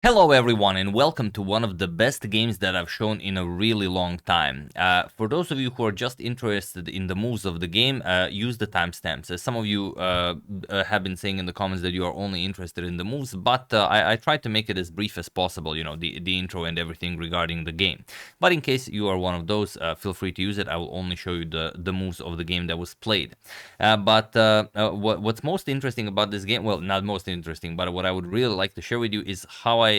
Hello everyone and welcome to one of the best games that I've shown in a really long time. For those of you who are just interested in the moves of the game, use the timestamps. Some of you have been saying in the comments that you are only interested in the moves, but I tried to make it as brief as possible, you know, the intro and everything regarding the game. But in case you are one of those, feel free to use it. I will only show you the moves of the game that was played. What's most interesting about this game, well, not most interesting, but what I would really like to share with you is how I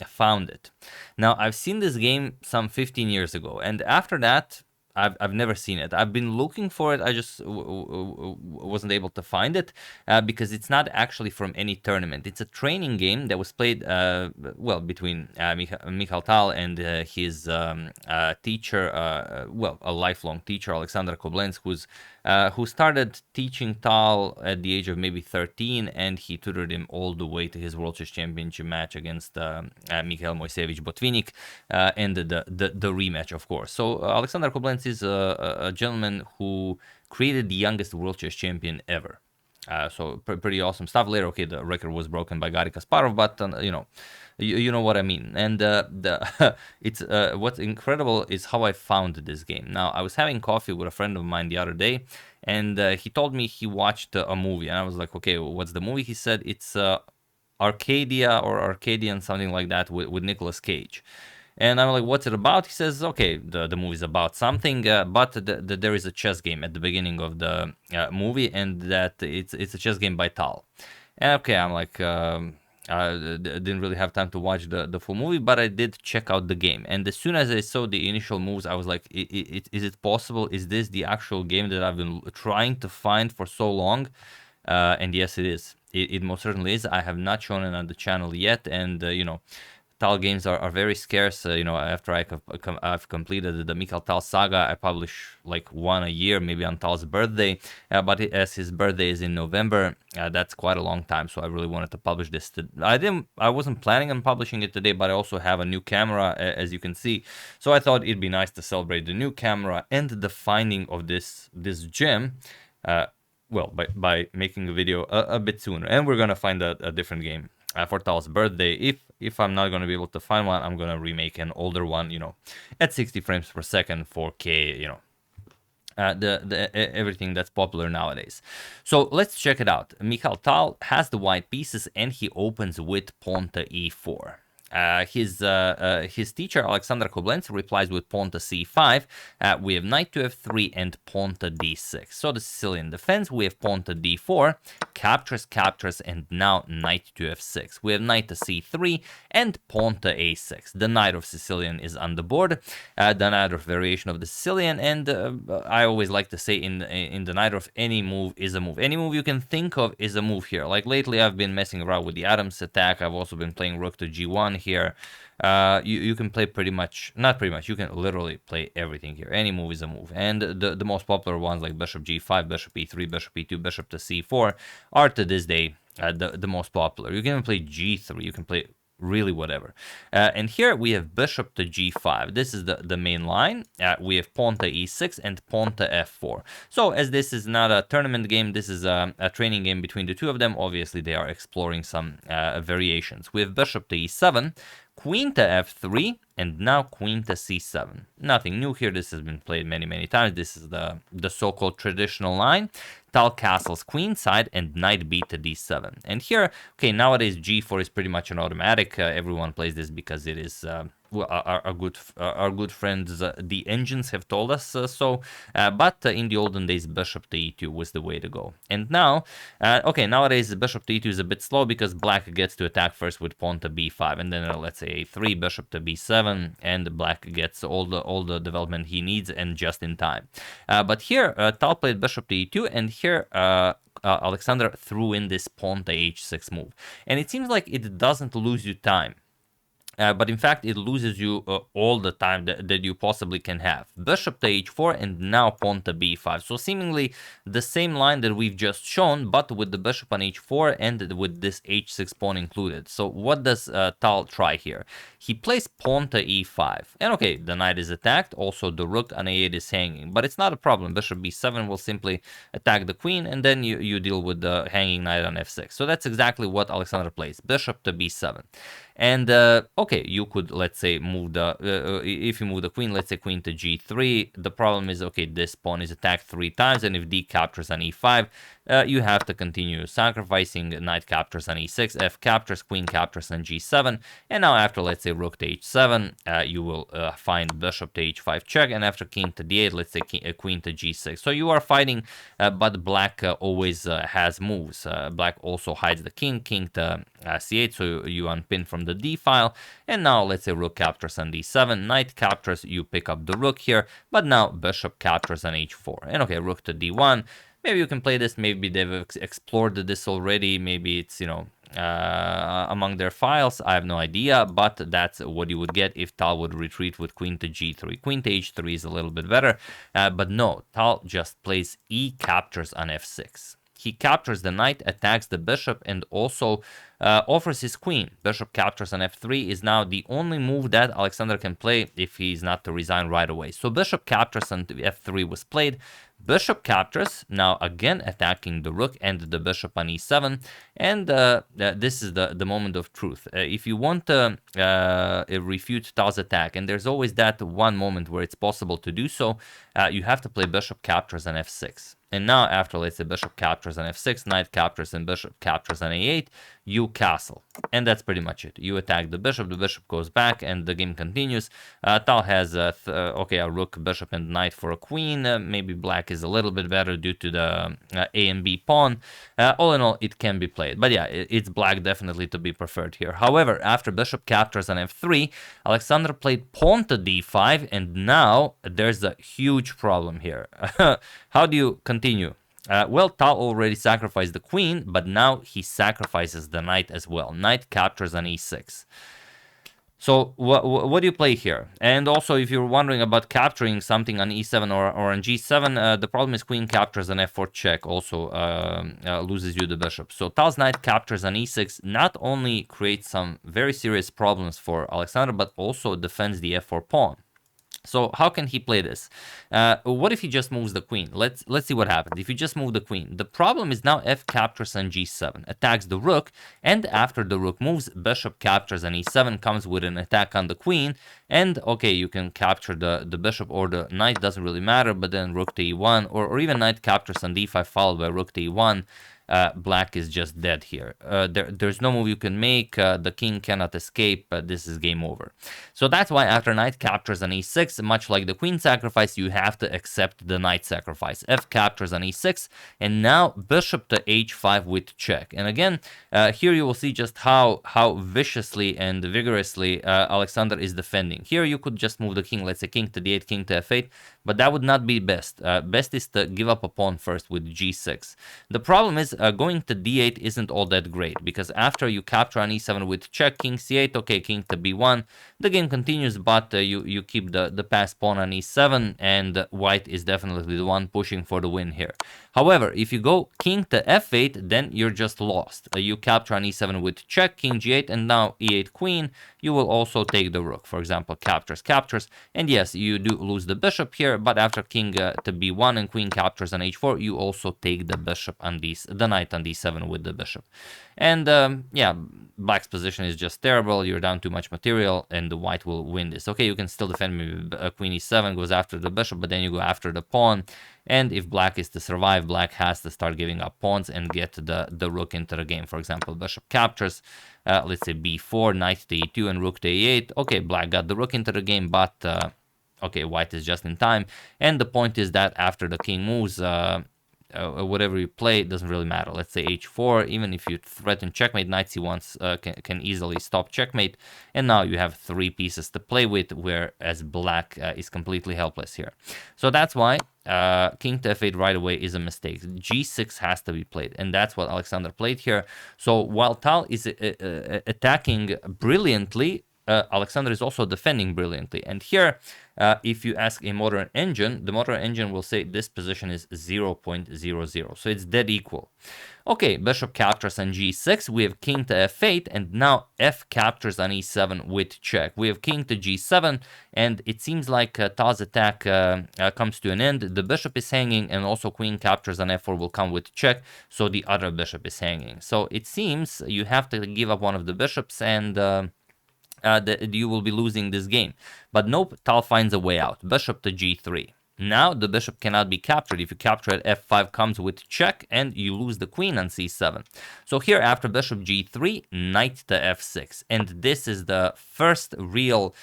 found it. Now, I've seen this game some 15 years ago, and after that, I've never seen it. I've been looking for it. I just wasn't able to find it because it's not actually from any tournament. It's a training game that was played, between Mikhail Tal and his teacher, a lifelong teacher, Alexander Koblents, who started teaching Tal at the age of maybe 13, and he tutored him all the way to his World Chess Championship match against Mikhail Moiseyevich Botvinnik, and the rematch, of course. So Alexander Koblents is a gentleman who created the youngest World Chess Champion ever. Pretty awesome stuff. Later, okay, the record was broken by Garry Kasparov, but you know what I mean. And it's what's incredible is how I found this game. Now, I was having coffee with a friend of mine the other day, and he told me he watched a movie, and I was like, okay, what's the movie? He said it's Arcadia or Arcadian, something like that, with Nicolas Cage. And I'm like, what's it about? He says, okay, the movie's about something, but there is a chess game at the beginning of the movie, and that it's a chess game by Tal. And okay, I'm like, I didn't really have time to watch the full movie, but I did check out the game. And as soon as I saw the initial moves, I was like, is it possible? Is this the actual game that I've been trying to find for so long? And yes, it is. It most certainly is. I have not shown it on the channel yet, and Tal games are very scarce. After I've completed the Mikhail Tal saga, I publish like one a year, maybe on Tal's birthday. But as his birthday is in November, that's quite a long time. So I really wanted to publish this. I wasn't planning on publishing it today, but I also have a new camera, as you can see. So I thought it'd be nice to celebrate the new camera and the finding of this gem. By making a video a bit sooner, and we're gonna find a different game for Tal's birthday. If I'm not gonna be able to find one, I'm gonna remake an older one, at 60 frames per second, 4K, everything that's popular nowadays. So let's check it out. Mikhail Tal has the white pieces, and he opens with pawn to e4. His teacher Alexander Koblents replies with pawn to c5. We have knight to f3 and pawn to d6. So the Sicilian defends. We have pawn to d4, captures, and now knight to f6. We have knight to c3 and pawn to a6. The knight of Sicilian is on the board. The Najdorf variation of the Sicilian, and I always like to say in the Najdorf, any move is a move. Any move you can think of is a move here. Like lately, I've been messing around with the Adams attack. I've also been playing rook to g1 here. You can play not pretty much, you can literally play everything here. Any move is a move. And the most popular ones like bishop g5, bishop e3, bishop e2, bishop to c4 are to this day the most popular. You can even play g3, you can play really whatever. And here we have bishop to g5. This is the main line. We have pawn to e6 and pawn to f4. So as this is not a tournament game, this is a training game between the two of them. Obviously, they are exploring some variations. We have bishop to e7, queen to f3, and now queen to c7. Nothing new here. This has been played many times. This is the so-called traditional line. Tal castles queenside and knight b to d7. And here, okay, nowadays g4 is pretty much an automatic. Everyone plays this because it is our good friends the engines have told us so. But in the olden days, bishop to e2 was the way to go. And now, okay, nowadays bishop to e2 is a bit slow because black gets to attack first with pawn to b5, and then let's say a3, bishop to b7, and black gets all the development he needs and just in time. But here, Tal played bishop to e2, and here Alexander threw in this pawn to h6 move, and it seems like it doesn't lose you time. But in fact, it loses you all the time that you possibly can have. Bishop to h4 and now pawn to b5. So seemingly the same line that we've just shown, but with the bishop on h4 and with this h6 pawn included. So what does Tal try here? He plays pawn to e5. And okay, the knight is attacked. Also, the rook on a8 is hanging. But it's not a problem. Bishop b7 will simply attack the queen, and then you deal with the hanging knight on f6. So that's exactly what Alexander plays. Bishop to b7. And okay, you could, let's say, move the if you move the queen, let's say queen to g3. The problem is, okay, this pawn is attacked 3 times, and if d captures on e5, you have to continue sacrificing. Knight captures on e6, f captures, queen captures on g7, and now after, let's say, rook to h7, you will find bishop to h5 check, and after king to d8, let's say queen to g6. So you are fighting, but black always has moves. Black also hides the king to c8, so you unpin from the d file, and now let's say rook captures on d7, knight captures, you pick up the rook here, but now bishop captures on h4, and okay, rook to d1. Maybe you can play this, maybe they've explored this already, maybe it's, you know, among their files, I have no idea, but that's what you would get if Tal would retreat with queen to g3. Queen to h3 is a little bit better, but no, Tal just plays e captures on f6. He captures the knight, attacks the bishop, and also offers his queen. Bishop captures on f3 is now the only move that Alexander can play if he's not to resign right away. So bishop captures on f3 was played. Bishop captures, now again attacking the rook and the bishop on e7, and this is the moment of truth. If you want to refute Tal's attack, and there's always that one moment where it's possible to do so, you have to play bishop captures on f6. And now after, let's say, bishop captures on f6, knight captures and bishop captures on a8, you castle. And that's pretty much it. You attack the bishop goes back, and the game continues. Tal has, okay, a rook, bishop, and knight for a queen. Maybe black is a little bit better due to the A and B pawn. All in all, it can be played. But yeah, it's black definitely to be preferred here. However, after bishop captures on f3, Alexander played pawn to d5, and now there's a huge problem here. How do you continue? Well, Tal already sacrificed the queen, but now he sacrifices the knight as well. Knight captures on e6. So what do you play here? And also, if you're wondering about capturing something on e7 or on g7, the problem is queen captures on f4 check also loses you the bishop. So Tal's knight captures on e6 not only creates some very serious problems for Alexander, but also defends the f4 pawn. So how can he play this? What if he just moves the queen? Let's see what happens. If you just move the queen, the problem is now f captures on g7, attacks the rook, and after the rook moves, bishop captures on e7, comes with an attack on the queen, and okay, you can capture the bishop or the knight, doesn't really matter, but then rook to e1, or even knight captures on d5 followed by rook to e1. Black is just dead here. There's no move you can make. The king cannot escape. This is game over. So that's why after knight captures on e6, much like the queen sacrifice, you have to accept the knight sacrifice. F captures on e6, and now bishop to h5 with check. And again, here you will see just how viciously and vigorously Alexander is defending. Here you could just move the king, let's say king to d8, king to f8, but that would not be best. Best is to give up a pawn first with g6. The problem is going to d8 isn't all that great, because after you capture on e7 with check, king c8, okay, king to b1, the game continues, but you keep the passed pawn on e7, and white is definitely the one pushing for the win here. However, if you go king to f8, then you're just lost. You capture on e7 with check, king g8, and now e8 queen. You will also take the rook. For example, captures, and yes, you do lose the bishop here, but after king to b1 and queen captures on h4, you also take the bishop on the knight on d7 with the bishop. And yeah, black's position is just terrible. You're down too much material, and the white will win this. Okay, you can still defend me. Queen e7 goes after the bishop, but then you go after the pawn. And if black is to survive, black has to start giving up pawns and get the rook into the game. For example, bishop captures, let's say b4, knight to e2, and rook to e8. Okay, black got the rook into the game, but okay, white is just in time. And the point is that after the king moves, whatever you play doesn't really matter. Let's say h4, even if you threaten checkmate, knight c1 can easily stop checkmate, and now you have 3 pieces to play with, whereas black is completely helpless here. So that's why king to f8 right away is a mistake. g6 has to be played, and that's what Alexander played here. So while Tal is attacking brilliantly, Alexander is also defending brilliantly. And here, if you ask a modern engine, the modern engine will say this position is 0.00. So it's dead equal. Okay, bishop captures on g6. We have king to f8, and now f captures on e7 with check. We have king to g7, and it seems like Tal's attack comes to an end. The bishop is hanging, and also queen captures on f4 will come with check, so the other bishop is hanging. So it seems you have to give up one of the bishops, and you will be losing this game. But nope, Tal finds a way out. Bishop to g3. Now the bishop cannot be captured. If you capture it, f5 comes with check, and you lose the queen on c7. So here, after bishop g3, knight to f6. And this is the first real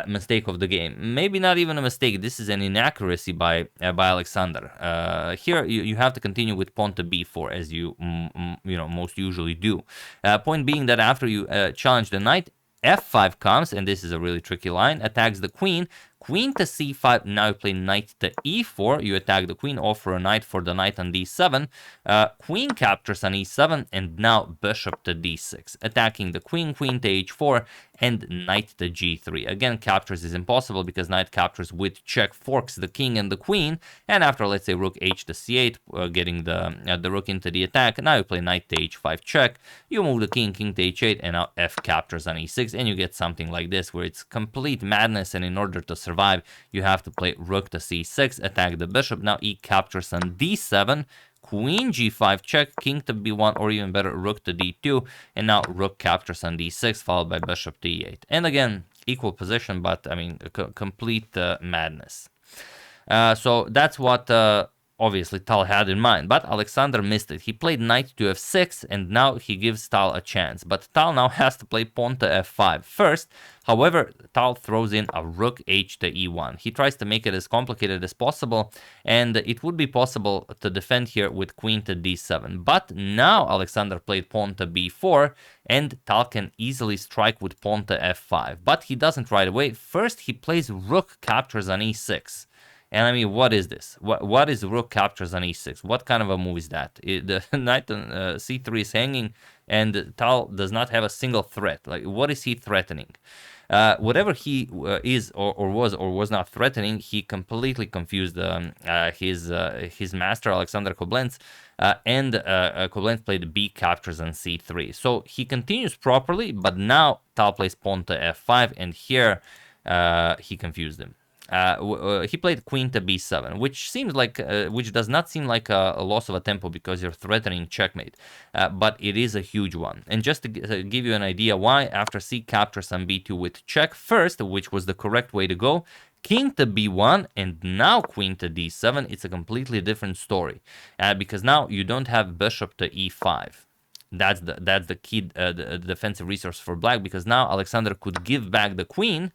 mistake of the game. Maybe not even a mistake. This is an inaccuracy by Alexander. Here, you have to continue with pawn to b4, as you most usually do. Point being that after you challenge the knight, f5 comes, and this is a really tricky line, attacks the queen. Queen to c5, now you play knight to e4, you attack the queen, offer a knight for the knight on d7, queen captures on e7, and now bishop to d6, attacking the queen, queen to h4, and knight to g3. Again, captures is impossible because knight captures with check forks the king and the queen, and after, let's say, rook h to c8, getting the rook into the attack, now you play knight to h5 check, you move the king, king to h8, and now f captures on e6, and you get something like this, where it's complete madness, and in order to survive, you have to play rook to c6, attack the bishop, now e captures on d7, queen g5 check, king to b1, or even better, rook to d2, and now rook captures on d6, followed by bishop to e8. And again, equal position, but I mean, complete madness. So that's what obviously Tal had in mind, but Alexander missed it. He played knight to f6, and now he gives Tal a chance. But Tal now has to play pawn to f5 first. However, Tal throws in a rook h to e1. He tries to make it as complicated as possible, and it would be possible to defend here with queen to d7. But now Alexander played pawn to b4, and Tal can easily strike with pawn to f5. But he doesn't right away. First, he plays rook captures on e6. And I mean, what is this? What is rook captures on e6? What kind of a move is that? The knight on c3 is hanging, and Tal does not have a single threat. Like, what is he threatening? Whatever he is or was not threatening, he completely confused his master, Alexander Koblents, and Koblents played b captures on c3. So he continues properly, but now Tal plays pawn to f5, and here he confused him. He played queen to b7, which does not seem like a loss of a tempo because you're threatening checkmate, but it is a huge one. And just to give you an idea why, after c captures on b2 with check first, which was the correct way to go, king to b1, and now queen to d7, it's a completely different story, because now you don't have bishop to e5. That's the key the defensive resource for black, because now Alexander could give back the queen.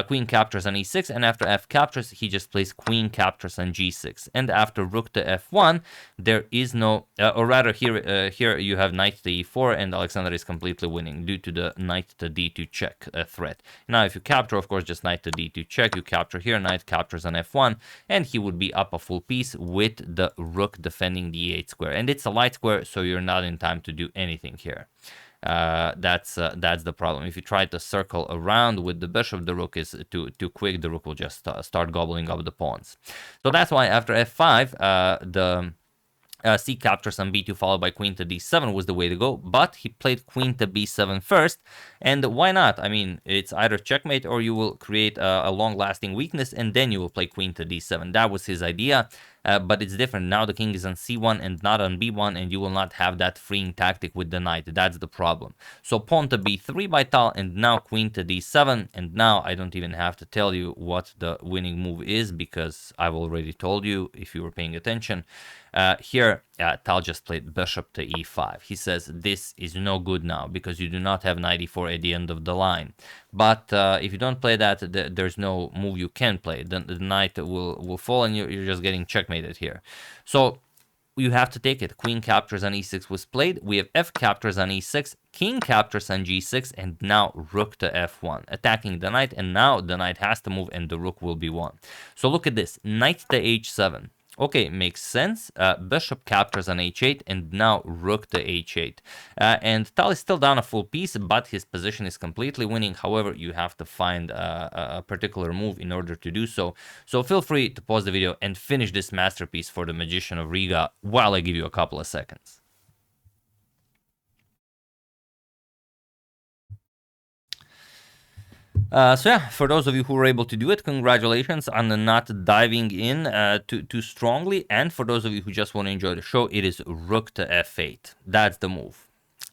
Queen captures on e6, and after f captures, he just plays queen captures on g6. And after rook to f1, there is no, or rather here you have knight to e4, and Alexander is completely winning due to the knight to d2 check threat. Now, if you capture, of course, just knight to d2 check, you capture here, knight captures on f1, and he would be up a full piece with the rook defending the e8 square. And it's a light square, so you're not in time to do anything here. That's the problem. If you try to circle around with the bishop, the rook is too quick. The rook will just start gobbling up the pawns. So that's why after f5, the c captures on b2 followed by queen to d7 was the way to go, but he played queen to b7 first, and why not? I mean, it's either checkmate or you will create a long-lasting weakness, and then you will play queen to d7. That was his idea. But it's different. Now the king is on c1 and not on b1, and you will not have that freeing tactic with the knight. That's the problem. So pawn to b3 by Tal, and now queen to d7, and now I don't even have to tell you what the winning move is, because I've already told you if you were paying attention. Here, Tal just played bishop to e5. He says this is no good now because you do not have knight e4 at the end of the line. But if you don't play that, there's no move you can play. The knight will fall, and you're just getting checkmated here. So you have to take it. Queen captures on e6 was played. We have f captures on e6, king captures on g6, and now rook to f1, attacking the knight, and now the knight has to move, and the rook will be won. So look at this, knight to h7. Okay, makes sense. Bishop captures on h8 and now rook to h8. And Tal is still down a full piece, but his position is completely winning. However, you have to find a particular move in order to do so. So feel free to pause the video and finish this masterpiece for the Magician of Riga while I give you a couple of seconds. So yeah, for those of you who were able to do it, congratulations on not diving in too strongly. And for those of you who just want to enjoy the show, it is rook to f8. That's the move.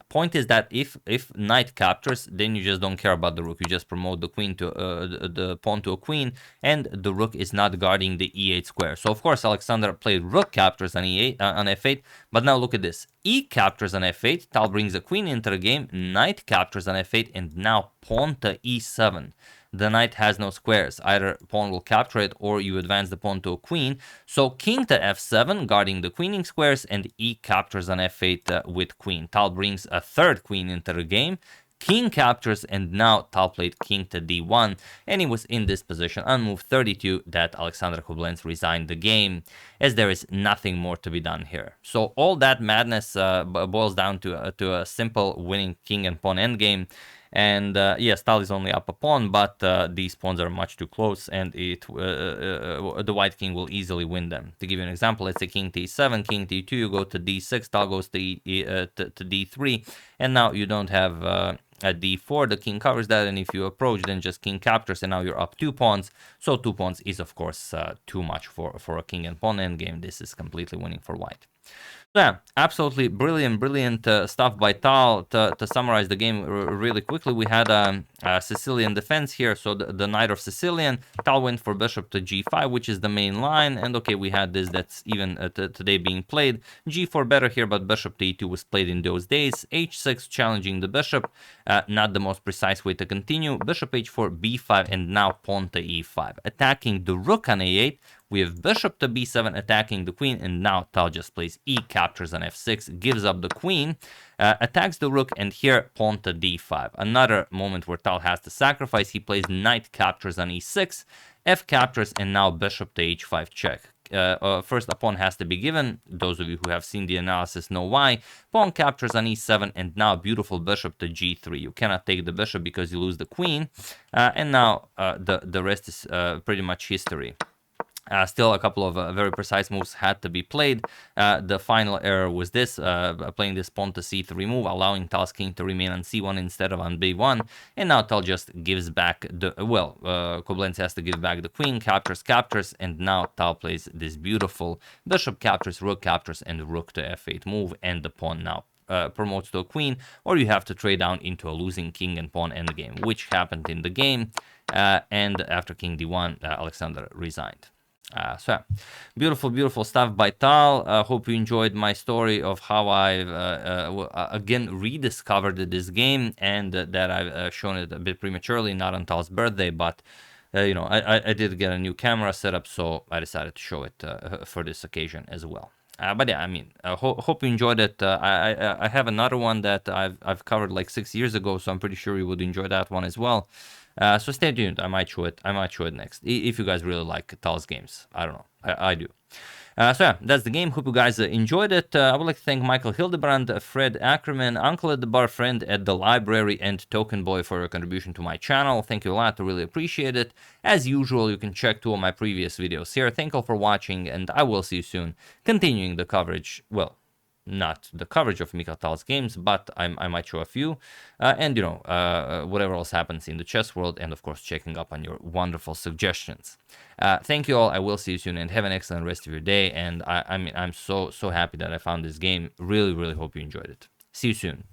Point is that if knight captures, then you just don't care about the rook. You just promote the queen to the pawn to a queen, and the rook is not guarding the e8 square. So of course Alexander played rook captures on e8 on f8, but now look at this: e captures on f8. Tal brings a queen into the game. Knight captures on f8, and now pawn to e7. The knight has no squares. Either pawn will capture it or you advance the pawn to a queen. So king to f7, guarding the queening squares, and e captures on f8 with queen. Tal brings a third queen into the game. King captures, and now Tal played king to d1, and he was in this position on move 32 that Alexander Koblents resigned the game, as there is nothing more to be done here. So all that madness boils down to a simple winning king and pawn endgame. And yes, Tal is only up a pawn, but these pawns are much too close, and the white king will easily win them. To give you an example, let's say king to e7, king to e2, you go to d6, Tal goes to d3, and now you don't have at d4, the king covers that, and if you approach, then just king captures, and now you're up 2 pawns. So 2 pawns is, of course, too much for a king and pawn endgame. This is completely winning for white. Yeah, absolutely brilliant stuff by Tal. To summarize the game really quickly, we had a Sicilian defense here, so the knight of Sicilian. Tal went for bishop to g5, which is the main line, and okay, we had this that's even today being played. g4 better here, but bishop to e2 was played in those days. h6 challenging the bishop, not the most precise way to continue. Bishop h4, b5, and now pawn to e5. Attacking the rook on a8, we have bishop to b7 attacking the queen, and now Tal just plays e captures on f6, gives up the queen, attacks the rook, and here pawn to d5. Another moment where Tal has to sacrifice. He plays knight captures on e6, f captures, and now bishop to h5 check. First, a pawn has to be given. Those of you who have seen the analysis know why. Pawn captures on e7, and now beautiful bishop to g3. You cannot take the bishop because you lose the queen, and now the rest is pretty much history. Still, a couple of very precise moves had to be played. The final error was this, playing this pawn to c3 move, allowing Tal's king to remain on c1 instead of on b1. And now Tal just gives back the, Koblents has to give back the queen, captures, and now Tal plays this beautiful bishop captures, and rook to f8 move, and the pawn now promotes to a queen, or you have to trade down into a losing king and pawn endgame, which happened in the game. And after king d1, Alexander resigned. So yeah, beautiful stuff by Tal. Hope you enjoyed my story of how I've again rediscovered this game, and that I've shown it a bit prematurely, not on Tal's birthday, but you know, I did get a new camera set up, so I decided to show it for this occasion as well. But yeah, I mean, hope you enjoyed it. I have another one that I've covered like 6 years ago, so I'm pretty sure you would enjoy that one as well. So stay tuned. I might show it next if you guys really like Tal's games. I don't know. I do. So yeah, that's the game. Hope you guys enjoyed it. I would like to thank Michael Hildebrand, Fred Ackerman, Uncle at the Bar, Friend at the Library, and Token Boy for your contribution to my channel. Thank you a lot. I really appreciate it. As usual, you can check 2 of my previous videos here. Thank you all for watching, and I will see you soon. Continuing the coverage, well, not the coverage of Mikhail Tal's games, but I might show a few, and you know, whatever else happens in the chess world, and of course checking up on your wonderful suggestions. Thank you all. I will see you soon, and have an excellent rest of your day. And I'm so happy that I found this game. Really hope you enjoyed it. See you soon.